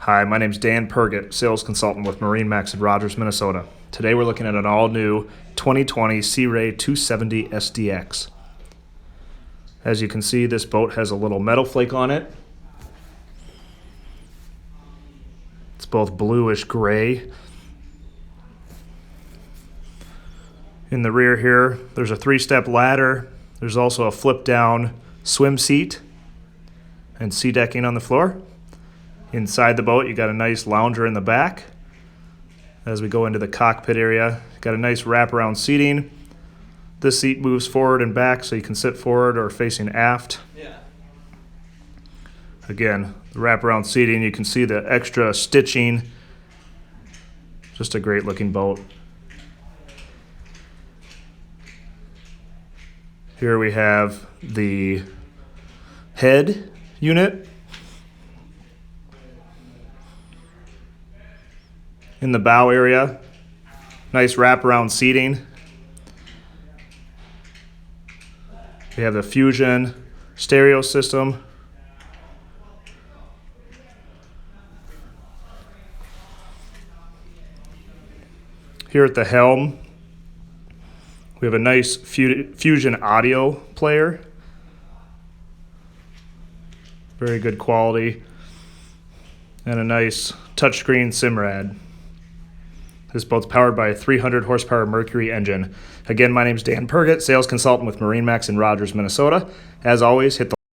Hi, my name's Dan Pergett, sales consultant with MarineMax Rogers Minnesota. Today we're looking at an all-new 2020 Sea Ray 270 SDX. As you can see, this boat has a little metal flake on it. It's both bluish gray. In the rear here, there's a 3-step ladder. There's also a flip-down swim seat and SeaDekking on the floor. Inside the boat, you got a nice lounger in the back. As we go into the cockpit area, got a nice wraparound seating. This seat moves forward and back so you can sit forward or facing aft. Again, the wraparound seating, you can see the extra stitching. Just a great looking boat. Here we have the head unit. In the bow area, nice wraparound seating. We have the Fusion stereo system. Here at the helm, we have a nice Fusion audio player. Very good quality. And a nice touchscreen SIMRAD. This boat's powered by a 300 horsepower Mercury engine. Again, my name's Dan Pergett, sales consultant with MarineMax in Rogers, Minnesota. As always, hit the